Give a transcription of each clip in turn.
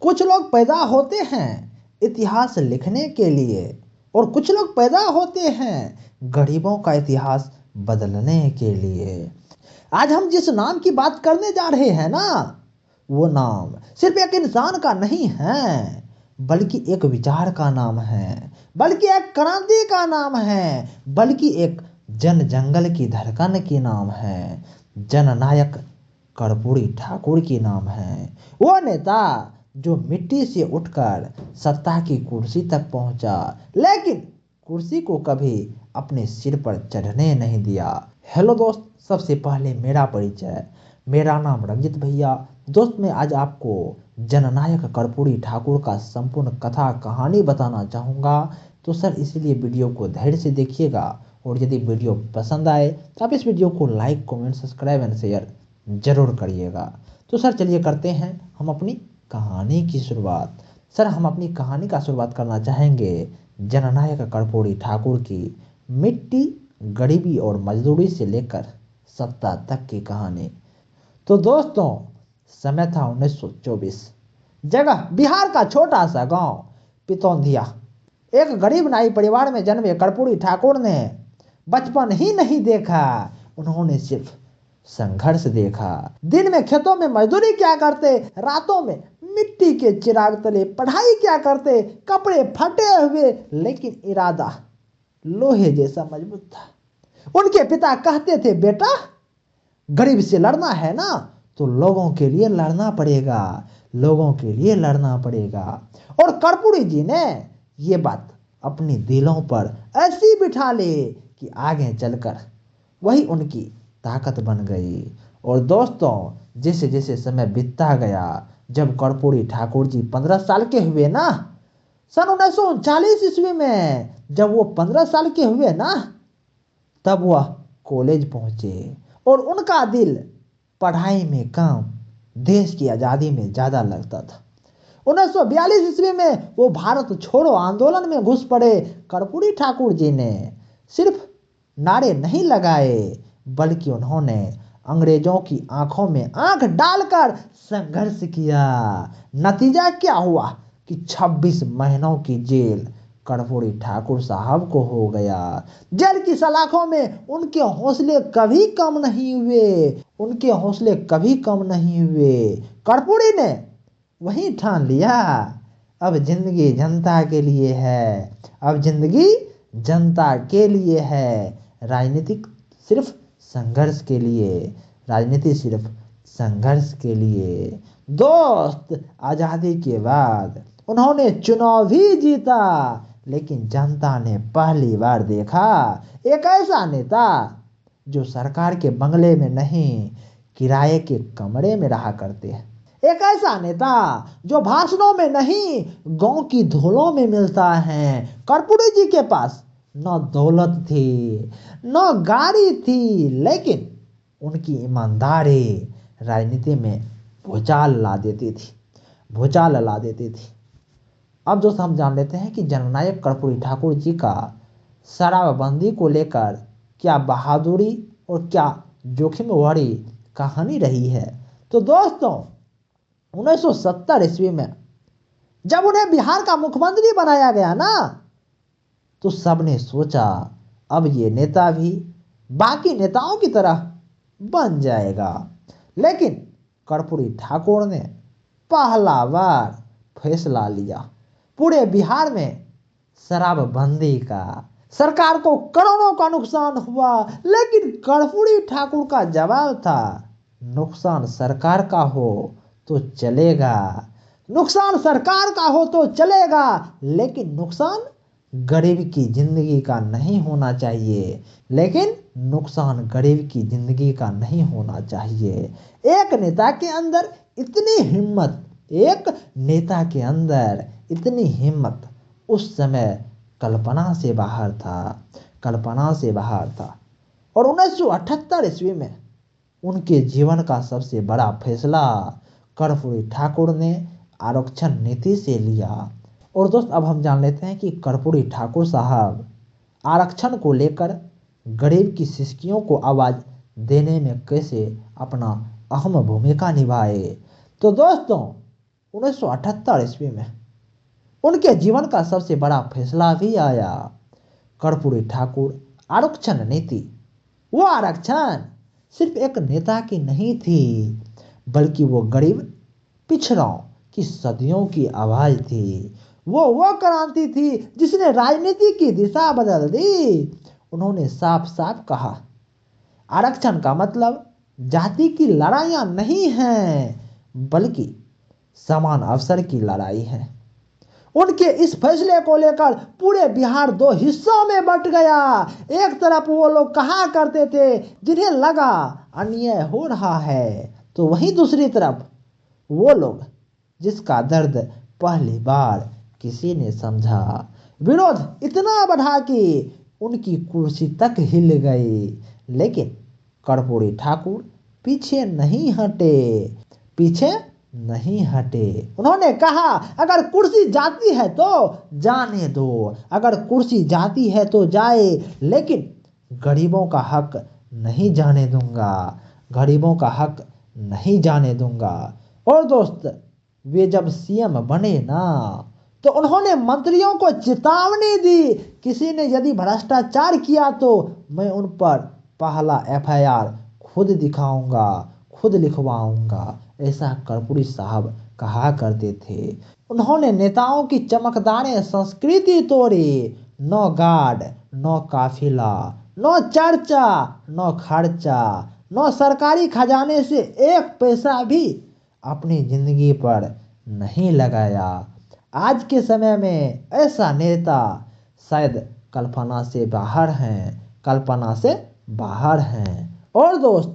कुछ लोग पैदा होते हैं इतिहास लिखने के लिए और कुछ लोग पैदा होते हैं गरीबों का इतिहास बदलने के लिए। आज हम जिस नाम की बात करने जा रहे हैं ना, वो नाम सिर्फ एक इंसान का नहीं है, बल्कि एक विचार का नाम है, बल्कि एक क्रांति का नाम है, बल्कि एक जन जंगल की धड़कन की नाम है। जननायक कर्पूरी ठाकुर की नाम है। वो नेता जो मिट्टी से उठकर सत्ता की कुर्सी तक पहुंचा, लेकिन कुर्सी को कभी अपने सिर पर चढ़ने नहीं दिया। हेलो दोस्त, सबसे पहले मेरा परिचय, मेरा नाम रंजित भैया। दोस्त, मैं आज आपको जननायक कर्पूरी ठाकुर का संपूर्ण कथा कहानी बताना चाहूँगा। तो सर इसलिए वीडियो को धैर्य से देखिएगा, और यदि वीडियो पसंद आए तो आप इस वीडियो को like, comment, subscribe and share जरूर करिएगा। तो सर चलिए करते हैं हम अपनी कहानी की शुरुआत। सर हम अपनी कहानी का शुरुआत करना चाहेंगे जननायक कर्पूरी ठाकुर की मिट्टी, गरीबी और मजदूरी से लेकर सत्ता तक की कहानी। तो दोस्तों, समय था 1924। जगह बिहार का छोटा सा गांव पितौंधिया। एक गरीब नाई परिवार में जन्मे कर्पूरी ठाकुर ने बचपन ही नहीं देखा, उन्होंने सिर्फ संघर्ष देखा। दिन में खेतों में मजदूरी क्या करते, रातों में मिट्टी के चिराग तले पढ़ाई क्या करते। कपड़े फटे हुए लेकिन इरादा लोहे जैसा मजबूत था। उनके पिता कहते थे, बेटा गरीब से लड़ना है ना तो लोगों के लिए लड़ना पड़ेगा, लोगों के लिए लड़ना पड़ेगा। और कर्पूरी जी ने ये बात अपनी दिलों पर ऐसी बिठा ली कि आगे चलकर वही उनकी ताकत बन गई। और दोस्तों, जैसे जैसे समय बीतता गया, जब कर्पूरी ठाकुर जी 15 साल के हुए ना, सन 1939 ईस्वी में जब वो 15 साल के हुए ना, तब वह कॉलेज पहुंचे और उनका दिल पढ़ाई में कम, देश की आज़ादी में ज़्यादा लगता था। 1942 ईस्वी में वो भारत छोड़ो आंदोलन में घुस पड़े। कर्पूरी ठाकुर जी ने सिर्फ नारे नहीं लगाए, बल्कि उन्होंने अंग्रेजों की आंखों में आंख डालकर संघर्ष किया। नतीजा क्या हुआ कि 26 महीनों की जेल कर्पूरी ठाकुर साहब को हो गया। जेल की सलाखों में उनके हौसले कभी कम नहीं हुए, उनके हौसले कभी कम नहीं हुए। कर्पूरी ने वही ठान लिया, अब जिंदगी जनता के लिए है, अब जिंदगी जनता के लिए है। राजनीतिक सिर्फ संघर्ष के लिए, राजनीति सिर्फ संघर्ष के लिए। दोस्त, आजादी के बाद उन्होंने चुनाव भी जीता, लेकिन जनता ने पहली बार देखा एक ऐसा नेता जो सरकार के बंगले में नहीं, किराए के कमरे में रहा करते हैं। एक ऐसा नेता जो भाषणों में नहीं, गांव की धूलों में मिलता है। कर्पूरी जी के पास न दौलत थी, न गाड़ी थी, लेकिन उनकी ईमानदारी राजनीति में भूचाल ला देती थी, भूचाल ला देती थी। अब दोस्त हम जान लेते हैं कि जननायक कर्पूरी ठाकुर जी का शराबबंदी को लेकर क्या बहादुरी और क्या जोखिम भरी कहानी रही है। तो दोस्तों, 1970 ईस्वी में जब उन्हें बिहार का मुख्यमंत्री बनाया गया ना, तो सबने सोचा अब ये नेता भी बाकी नेताओं की तरह बन जाएगा। लेकिन कर्पूरी ठाकुर ने पहला बार फैसला लिया पूरे बिहार में शराबबंदी का। सरकार को करोड़ों का नुकसान हुआ, लेकिन कर्पूरी ठाकुर का जवाब था, नुकसान सरकार का हो तो चलेगा, नुकसान सरकार का हो तो चलेगा, लेकिन नुकसान गरीब की जिंदगी का नहीं होना चाहिए, लेकिन नुकसान गरीब की जिंदगी का नहीं होना चाहिए। एक नेता के अंदर इतनी हिम्मत, एक नेता के अंदर इतनी हिम्मत उस समय कल्पना से बाहर था, कल्पना से बाहर था। और 1978 ईस्वी में उनके जीवन का सबसे बड़ा फैसला कर्पूरी ठाकुर ने आरक्षण नीति से लिया। और दोस्त अब हम जान लेते हैं कि कर्पूरी ठाकुर साहब आरक्षण को लेकर गरीब की सिसकियों को आवाज देने में कैसे अपना अहम भूमिका निभाए। तो दोस्तों, 1978 ईस्वी में उनके जीवन का सबसे बड़ा फैसला भी आया। कर्पूरी ठाकुर आरक्षण नीति, वो आरक्षण सिर्फ एक नेता की नहीं थी, बल्कि वो गरीब पिछड़ों की सदियों की आवाज थी। वो क्रांति थी जिसने राजनीति की दिशा बदल दी। उन्होंने साफ साफ कहा, आरक्षण का मतलब जाति की लड़ाइयां नहीं हैं, बल्कि समान अवसर की लड़ाई है। उनके इस फैसले को लेकर पूरे बिहार दो हिस्सों में बंट गया। एक तरफ वो लोग कहा करते थे जिन्हें लगा अन्याय हो रहा है, तो वहीं दूसरी तरफ वो लोग जिसका दर्द पहली बार किसी ने समझा। विरोध इतना बढ़ा कि उनकी कुर्सी तक हिल गई, लेकिन कर्पूरी ठाकुर पीछे नहीं हटे। उन्होंने कहा, अगर कुर्सी जाती है तो जाने दो, अगर कुर्सी जाती है तो जाए, लेकिन गरीबों का हक नहीं जाने दूंगा, गरीबों का हक नहीं जाने दूंगा। और दोस्त, वे जब सीएम बने ना, तो उन्होंने मंत्रियों को चेतावनी दी, किसी ने यदि भ्रष्टाचार किया तो मैं उन पर पहला एफआईआर खुद दिखाऊंगा, खुद लिखवाऊंगा, ऐसा कर्पूरी साहब कहा करते थे। उन्होंने नेताओं की चमकदार संस्कृति तोड़ी। नो गार्ड, नो काफिला, नो चर्चा, नो खर्चा, नो सरकारी खजाने से एक पैसा भी अपनी जिंदगी पर नहीं लगाया। आज के समय में ऐसा नेता शायद कल्पना से बाहर हैं, कल्पना से बाहर हैं। और दोस्त,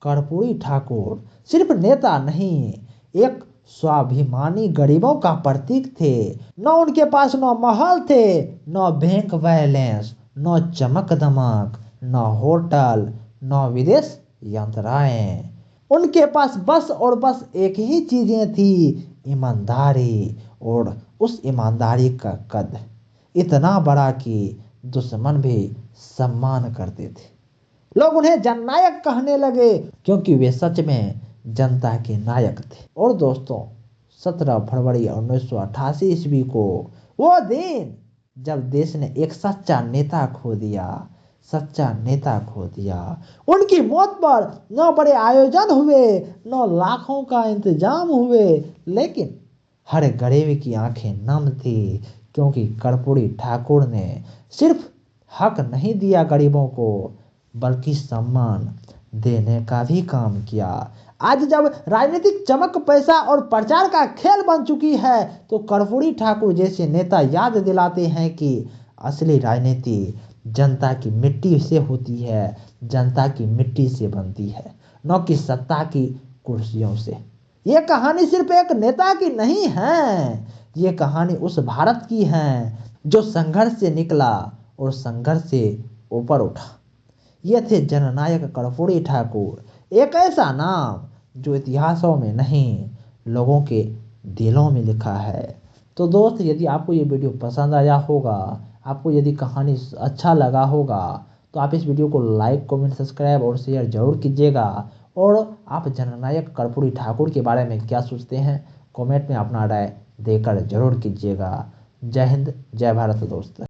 कर्पूरी ठाकुर सिर्फ नेता नहीं, एक स्वाभिमानी गरीबों का प्रतीक थे। न उनके पास न महल थे, न बैंक बैलेंस, न चमक दमक, न होटल, न विदेश यात्राएं। उनके पास बस और बस एक ही चीजें थी, ईमानदारी। और उस ईमानदारी का कद इतना बड़ा कि दुश्मन भी सम्मान करते थे। लोग उन्हें जननायक कहने लगे, क्योंकि वे सच में जनता के नायक थे। और दोस्तों, 17 फरवरी 1988 ईस्वी को, वो दिन जब देश ने एक सच्चा नेता खो दिया, सच्चा नेता खो दिया। उनकी मौत पर न बड़े आयोजन हुए, न लाखों का इंतजाम हुए, लेकिन हर गरीब की आंखें नम थी, क्योंकि कर्पूरी ठाकुर ने सिर्फ हक नहीं दिया गरीबों को, बल्कि सम्मान देने का भी काम किया। आज जब राजनीतिक चमक, पैसा और प्रचार का खेल बन चुकी है, तो कर्पूरी ठाकुर जैसे नेता याद दिलाते हैं कि असली राजनीति जनता की मिट्टी से होती है, जनता की मिट्टी से बनती है, न कि सत्ता की कुर्सियों से। ये कहानी सिर्फ एक नेता की नहीं है, ये कहानी उस भारत की है जो संघर्ष से निकला और संघर्ष से ऊपर उठा। ये थे जननायक कर्पूरी ठाकुर, एक ऐसा नाम जो इतिहासों में नहीं, लोगों के दिलों में लिखा है। तो दोस्त, यदि आपको ये वीडियो पसंद आया होगा, आपको यदि कहानी अच्छा लगा होगा, तो आप इस वीडियो को लाइक, कमेंट, सब्सक्राइब और शेयर जरूर कीजिएगा। और आप जननायक कर्पूरी ठाकुर के बारे में क्या सोचते हैं, कमेंट में अपना राय देकर जरूर कीजिएगा। जय हिंद, जय भारत दोस्त।